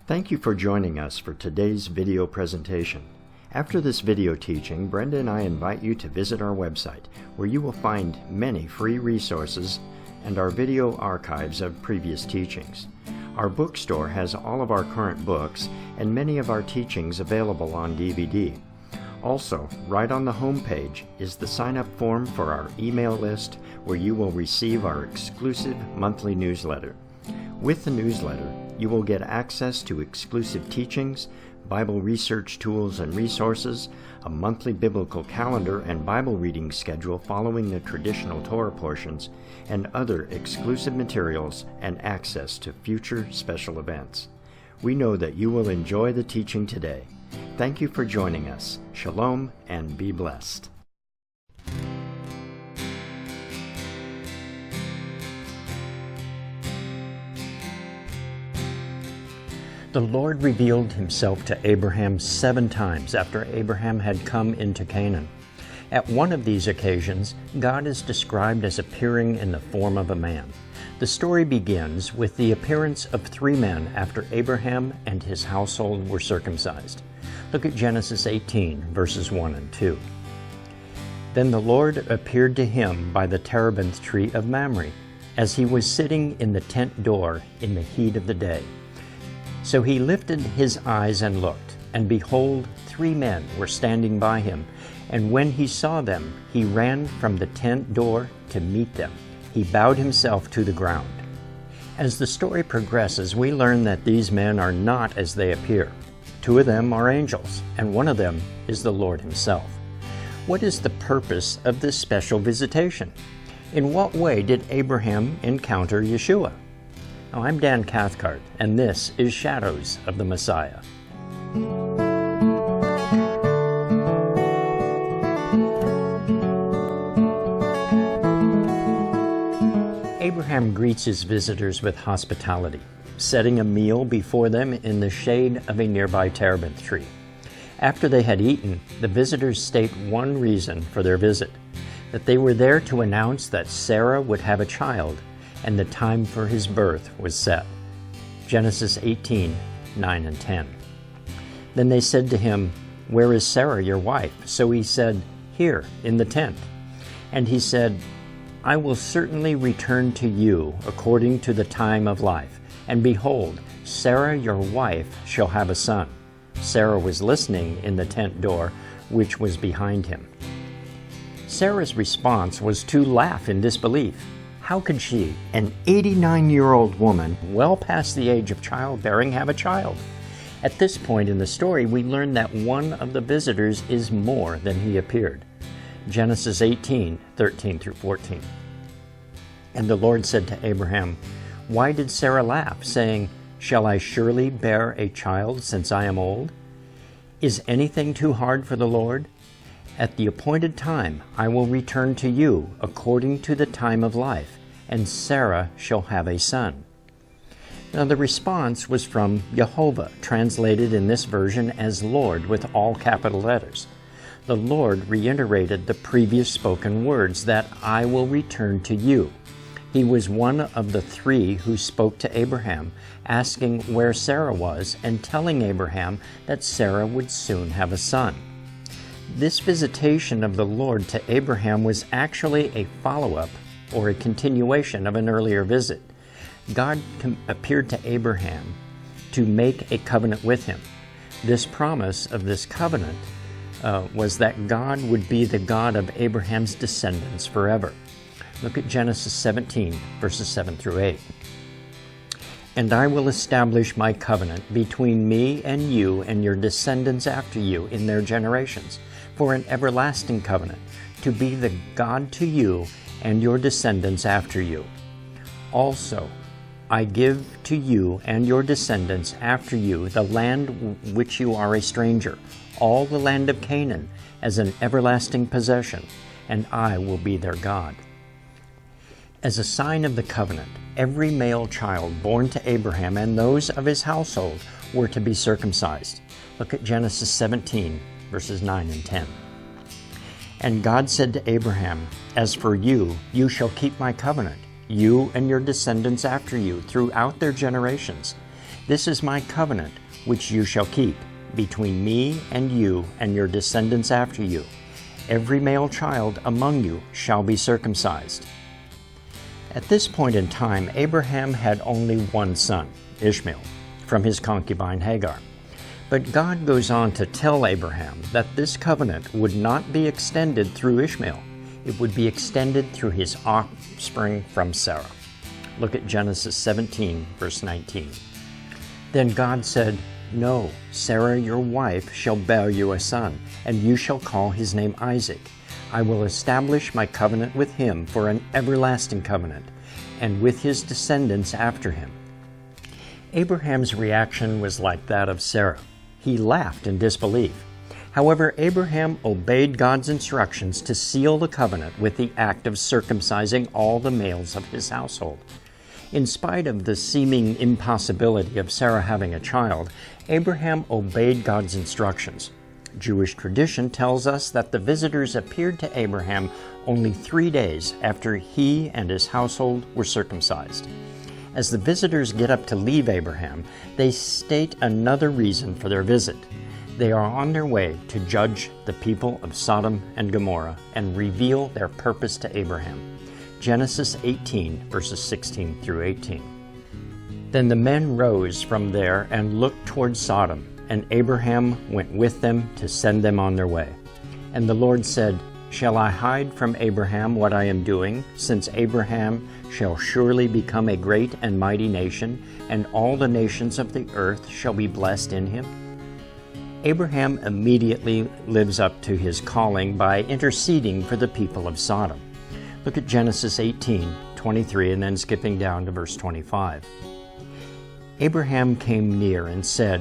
Thank you for joining us for today's video presentation. After this video teaching, Brenda and I invite you to visit our website, where you will find many free resources and our video archives of previous teachings. Our bookstore has all of our current books and many of our teachings available on DVD. Also, right on the home page is the sign-up form for our email list, where you will receive our exclusive monthly newsletter. With the newsletter, you will get access to exclusive teachings, Bible research tools and resources, a monthly biblical calendar and Bible reading schedule following the traditional Torah portions, and other exclusive materials and access to future special events. We know that you will enjoy the teaching today. Thank you for joining us. Shalom and be blessed. The Lord revealed himself to Abraham 7 times after Abraham had come into Canaan. At one of these occasions, God is described as appearing in the form of a man. The story begins with the appearance of 3 men after Abraham and his household were circumcised. Look at Genesis 18, verses 1 and 2. Then the Lord appeared to him by the terebinth tree of Mamre, as he was sitting in the tent door in the heat of the day. So he lifted his eyes and looked, and behold, 3 men were standing by him. And when he saw them, he ran from the tent door to meet them. He bowed himself to the ground. As the story progresses, we learn that these men are not as they appear. 2 of them are angels, and one of them is the Lord himself. What is the purpose of this special visitation? In what way did Abraham encounter Yeshua? I'm Dan Cathcart, and this is Shadows of the Messiah. Abraham greets his visitors with hospitality, setting a meal before them in the shade of a nearby terebinth tree. After they had eaten, the visitors state one reason for their visit: that they were there to announce that Sarah would have a child, and the time for his birth was set. Genesis 18, 9 and 10. Then they said to him, "Where is Sarah, your wife?" So he said, "Here, in the tent." And he said, "I will certainly return to you according to the time of life. And behold, Sarah, your wife, shall have a son." Sarah was listening in the tent door, which was behind him. Sarah's response was to laugh in disbelief. How could she, an 89-year-old woman, well past the age of childbearing, have a child? At this point in the story, we learn that one of the visitors is more than he appeared. Genesis 18, 13 through 14. And the Lord said to Abraham, "Why did Sarah laugh, saying, 'Shall I surely bear a child since I am old?' Is anything too hard for the Lord? At the appointed time I will return to you according to the time of life, and Sarah shall have a son." Now the response was from Jehovah, translated in this version as Lord with all capital letters. The Lord reiterated the previous spoken words, that I will return to you. He was one of the 3 who spoke to Abraham, asking where Sarah was and telling Abraham that Sarah would soon have a son. This visitation of the Lord to Abraham was actually a follow-up or a continuation of an earlier visit. God appeared to Abraham to make a covenant with him. This promise of this covenant was that God would be the God of Abraham's descendants forever. Look at Genesis 17, verses 7 through 8. "And I will establish my covenant between me and you and your descendants after you in their generations, for an everlasting covenant, to be the God to you and your descendants after you. Also, I give to you and your descendants after you the land which you are a stranger, all the land of Canaan, as an everlasting possession, and I will be their God." As a sign of the covenant, every male child born to Abraham and those of his household were to be circumcised. Look at Genesis 17, verses 9 and 10. "And God said to Abraham, 'As for you, you shall keep my covenant, you and your descendants after you, throughout their generations. This is my covenant, which you shall keep, between me and you and your descendants after you. Every male child among you shall be circumcised." At this point in time, Abraham had only one son, Ishmael, from his concubine Hagar. But God goes on to tell Abraham that this covenant would not be extended through Ishmael. It would be extended through his offspring from Sarah. Look at Genesis 17, verse 19. Then God said, "No, Sarah your wife shall bear you a son, and you shall call his name Isaac. I will establish my covenant with him for an everlasting covenant, and with his descendants after him." Abraham's reaction was like that of Sarah. He laughed in disbelief. However, Abraham obeyed God's instructions to seal the covenant with the act of circumcising all the males of his household. In spite of the seeming impossibility of Sarah having a child, Abraham obeyed God's instructions. Jewish tradition tells us that the visitors appeared to Abraham only 3 days after he and his household were circumcised. As the visitors get up to leave Abraham, they state another reason for their visit. They are on their way to judge the people of Sodom and Gomorrah and reveal their purpose to Abraham. Genesis 18, verses 16 through 18. Then the men rose from there and looked toward Sodom, and Abraham went with them to send them on their way. And the Lord said, "Shall I hide from Abraham what I am doing, since Abraham shall surely become a great and mighty nation, and all the nations of the earth shall be blessed in him?" Abraham immediately lives up to his calling by interceding for the people of Sodom. Look at Genesis 18, 23, and then skipping down to verse 25. Abraham came near and said,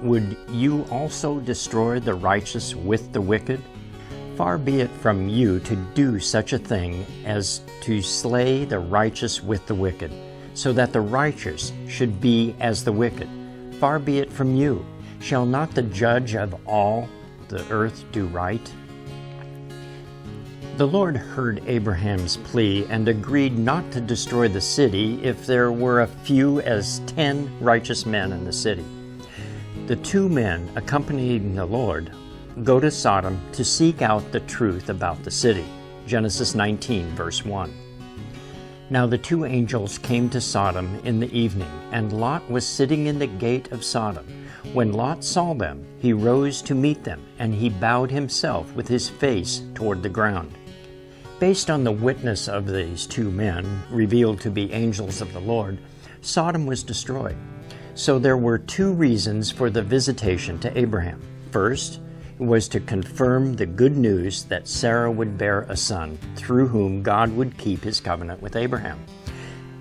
"Would you also destroy the righteous with the wicked? Far be it from you to do such a thing as to slay the righteous with the wicked, so that the righteous should be as the wicked. Far be it from you. Shall not the judge of all the earth do right?" The Lord heard Abraham's plea and agreed not to destroy the city if there were as few as 10 righteous men in the city. The 2 men accompanying the Lord go to Sodom to seek out the truth about the city. Genesis 19, verse 1. Now the 2 angels came to Sodom in the evening, and Lot was sitting in the gate of Sodom. When Lot saw them, he rose to meet them, and he bowed himself with his face toward the ground. Based on the witness of these 2 men, revealed to be angels of the Lord, Sodom was destroyed. So there were 2 reasons for the visitation to Abraham. First, it was to confirm the good news that Sarah would bear a son, through whom God would keep his covenant with Abraham.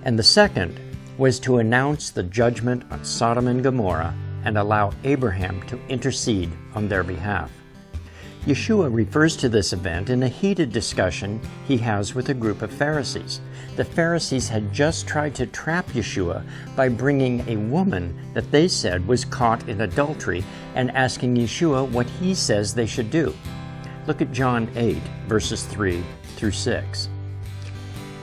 And the second was to announce the judgment on Sodom and Gomorrah and allow Abraham to intercede on their behalf. Yeshua refers to this event in a heated discussion he has with a group of Pharisees. The Pharisees had just tried to trap Yeshua by bringing a woman that they said was caught in adultery and asking Yeshua what he says they should do. Look at John 8, verses 3 through 6.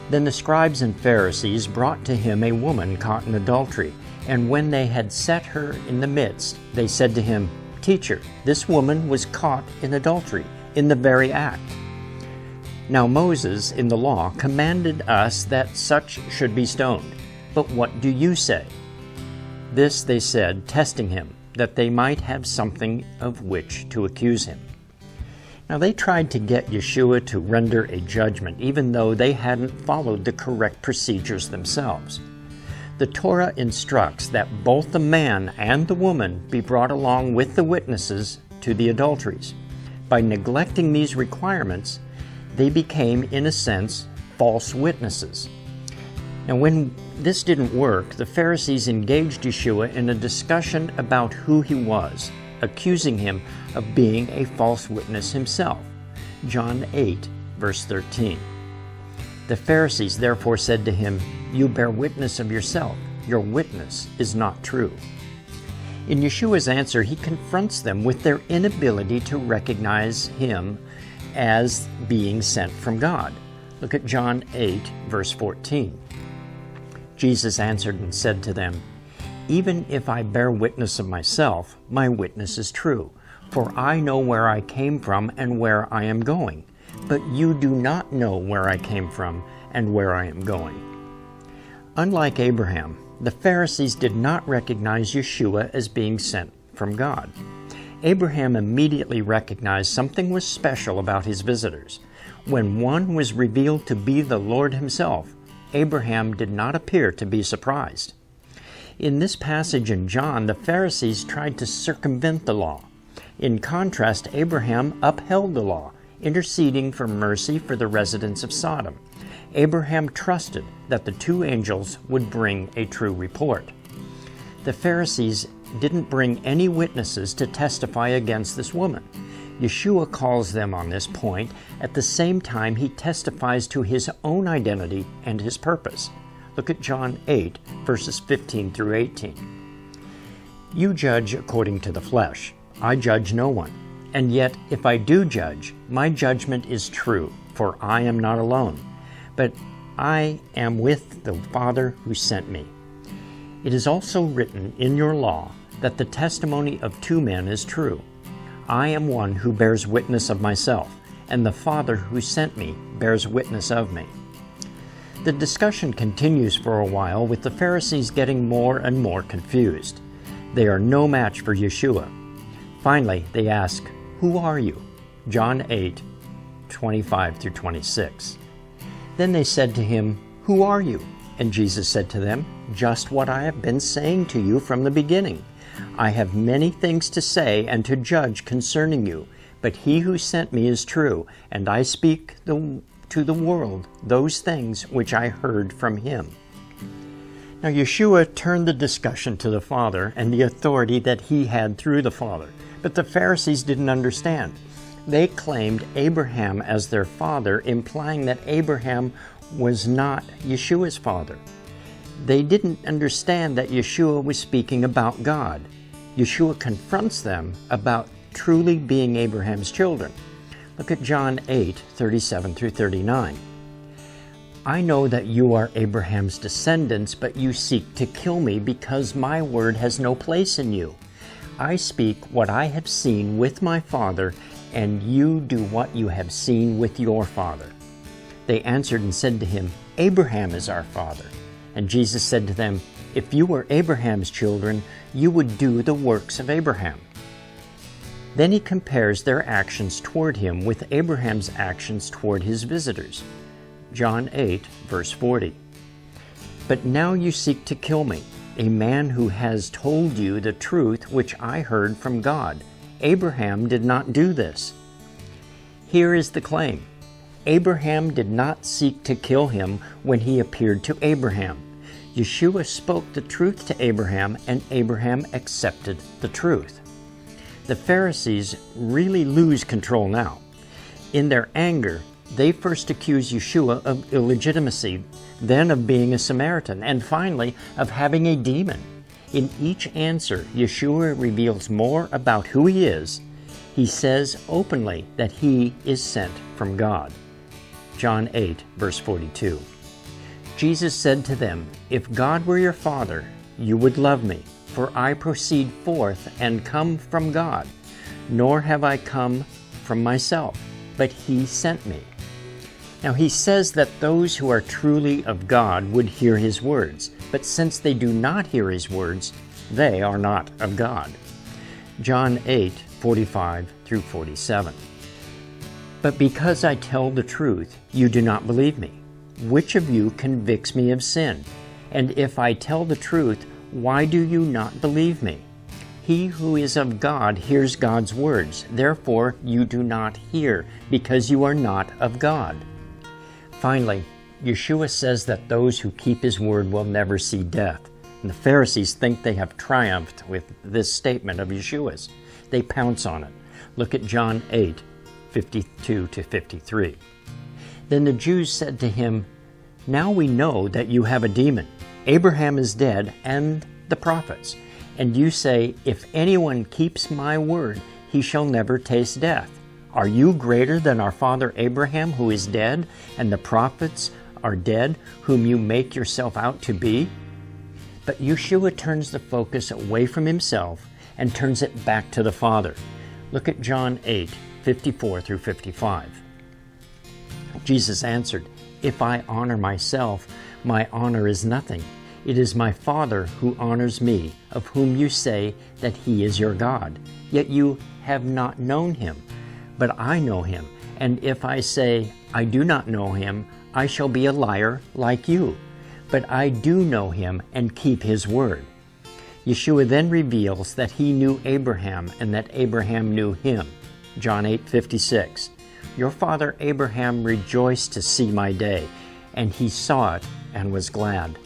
Then the scribes and Pharisees brought to him a woman caught in adultery, and when they had set her in the midst, they said to him, "Teacher, this woman was caught in adultery, in the very act. Now Moses in the law commanded us that such should be stoned. But what do you say?" This they said, testing him, that they might have something of which to accuse him. Now they tried to get Yeshua to render a judgment, even though they hadn't followed the correct procedures themselves. The Torah instructs that both the man and the woman be brought along with the witnesses to the adulteries. By neglecting these requirements, they became, in a sense, false witnesses. Now, when this didn't work, the Pharisees engaged Yeshua in a discussion about who he was, accusing him of being a false witness himself. John 8, verse 13. The Pharisees therefore said to him, "You bear witness of yourself. Your witness is not true." In Yeshua's answer, he confronts them with their inability to recognize him as being sent from God. Look at John 8, verse 14. Jesus answered and said to them, Even if I bear witness of myself, my witness is true, for I know where I came from and where I am going. But you do not know where I came from and where I am going." Unlike Abraham, the Pharisees did not recognize Yeshua as being sent from God. Abraham immediately recognized something was special about his visitors. When one was revealed to be the Lord himself, Abraham did not appear to be surprised. In this passage in John, the Pharisees tried to circumvent the law. In contrast, Abraham upheld the law, interceding for mercy for the residents of Sodom. Abraham trusted that the two angels would bring a true report. The Pharisees didn't bring any witnesses to testify against this woman. Yeshua calls them on this point. At the same time, he testifies to his own identity and his purpose. Look at John 8, verses 15 through 18. "You judge according to the flesh. I judge no one. And yet, if I do judge, my judgment is true, for I am not alone, but I am with the Father who sent me. It is also written in your law that the testimony of two men is true. I am one who bears witness of myself, and the Father who sent me bears witness of me." The discussion continues for a while, with the Pharisees getting more and more confused. They are no match for Yeshua. Finally, they ask, "Who are you?" John 8, 25 through 26. Then they said to him, "Who are you?" And Jesus said to them, "Just what I have been saying to you from the beginning. I have many things to say and to judge concerning you, but he who sent me is true, and I speak to the world those things which I heard from him." Now Yeshua turned the discussion to the Father and the authority that he had through the Father, but the Pharisees didn't understand. They claimed Abraham as their father, implying that Abraham was not Yeshua's father. They didn't understand that Yeshua was speaking about God. Yeshua confronts them about truly being Abraham's children. Look at John 8, 37 through 39. "I know that you are Abraham's descendants, but you seek to kill me because my word has no place in you. I speak what I have seen with my father, and you do what you have seen with your father." They answered and said to him, "Abraham is our father." And Jesus said to them, "If you were Abraham's children, you would do the works of Abraham." Then he compares their actions toward him with Abraham's actions toward his visitors. John 8, verse 40. "But now you seek to kill me, a man who has told you the truth which I heard from God. Abraham did not do this." Here is the claim. Abraham did not seek to kill him when he appeared to Abraham. Yeshua spoke the truth to Abraham, and Abraham accepted the truth. The Pharisees really lose control now. In their anger, they first accuse Yeshua of illegitimacy, then of being a Samaritan, and finally of having a demon. In each answer, Yeshua reveals more about who he is. He says openly that he is sent from God. John 8, verse 42. Jesus said to them, "If God were your Father, you would love me, for I proceed forth and come from God, nor have I come from myself, but he sent me." Now he says that those who are truly of God would hear his words, but since they do not hear his words, they are not of God. John 8, 45 through 47. "But because I tell the truth, you do not believe me. Which of you convicts me of sin? And if I tell the truth, why do you not believe me? He who is of God hears God's words. Therefore you do not hear, because you are not of God." Finally, Yeshua says that those who keep his word will never see death. And the Pharisees think they have triumphed with this statement of Yeshua's. They pounce on it. Look at John 8, 52 to 53. "Then the Jews said to him, 'Now we know that you have a demon. Abraham is dead, and the prophets. And you say, if anyone keeps my word, he shall never taste death. Are you greater than our father Abraham, who is dead, and the prophets are dead, whom you make yourself out to be?' But Yeshua turns the focus away from himself and turns it back to the Father. Look at John 8:54 through 55. Jesus answered, "If I honor myself, my honor is nothing. It is my Father who honors me, of whom you say that he is your God. Yet you have not known him, but I know him. And if I say I do not know him, I shall be a liar like you. But I do know him and keep his word." Yeshua then reveals that he knew Abraham and that Abraham knew him. John 8:56. "Your father Abraham rejoiced to see my day, and he saw it and was glad."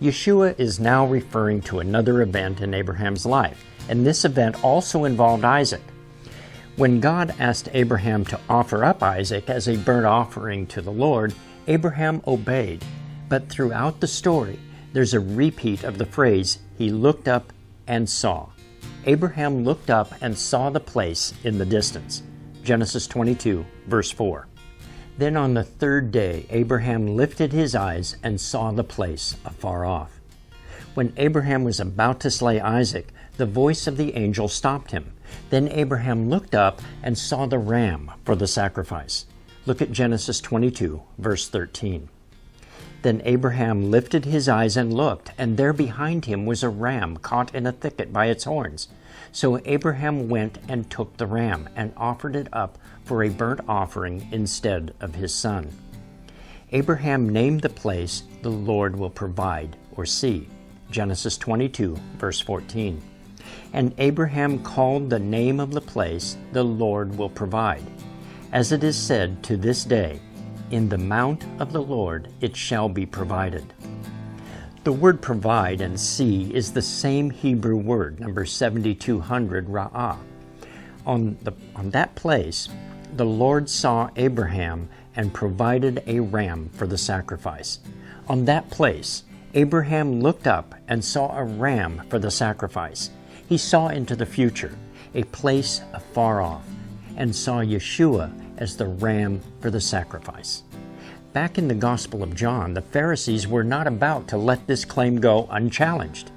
Yeshua is now referring to another event in Abraham's life, and this event also involved Isaac. When God asked Abraham to offer up Isaac as a burnt offering to the Lord, Abraham obeyed. But throughout the story, there's a repeat of the phrase, "He looked up and saw." Abraham looked up and saw the place in the distance. Genesis 22, verse 4. Then on the third day, Abraham lifted his eyes and saw the place afar off. When Abraham was about to slay Isaac, the voice of the angel stopped him. Then Abraham looked up and saw the ram for the sacrifice. Look at Genesis 22, verse 13. Then Abraham lifted his eyes and looked, and there behind him was a ram caught in a thicket by its horns. So Abraham went and took the ram and offered it up for a burnt offering instead of his son. Abraham named the place, "The Lord will provide," or see. Genesis 22, verse 14. And Abraham called the name of the place, "The Lord will provide." As it is said to this day, "In the mount of the Lord it shall be provided." The word provide and see is the same Hebrew word, number 7200, ra'ah. On that place, the Lord saw Abraham and provided a ram for the sacrifice. On that place, Abraham looked up and saw a ram for the sacrifice. He saw into the future, a place afar off, and saw Yeshua as the ram for the sacrifice. Back in the Gospel of John, the Pharisees were not about to let this claim go unchallenged.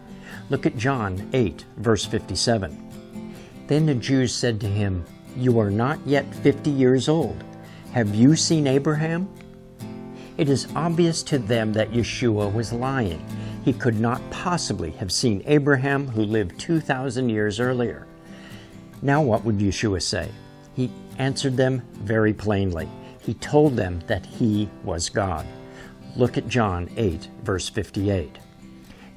Look at John 8, verse 57. Then the Jews said to him, "You are not yet 50 years old. Have you seen Abraham?" It is obvious to them that Yeshua was lying. He could not possibly have seen Abraham, who lived 2,000 years earlier. Now what would Yeshua say? He answered them very plainly. He told them that he was God. Look at John 8, verse 58.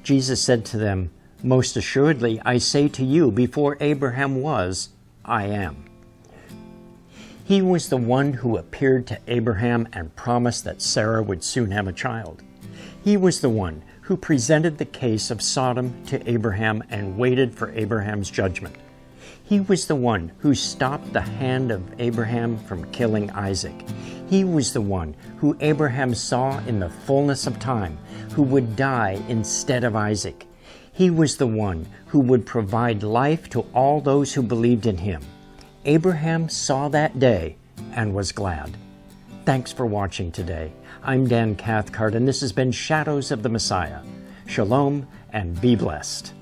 Jesus said to them, "Most assuredly, I say to you, before Abraham was, I am." He was the one who appeared to Abraham and promised that Sarah would soon have a child. He was the one who presented the case of Sodom to Abraham and waited for Abraham's judgment. He was the one who stopped the hand of Abraham from killing Isaac. He was the one who Abraham saw in the fullness of time, who would die instead of Isaac. He was the one who would provide life to all those who believed in him. Abraham saw that day and was glad. Thanks for watching today. I'm Dan Cathcart, and this has been Shadows of the Messiah. Shalom, and be blessed.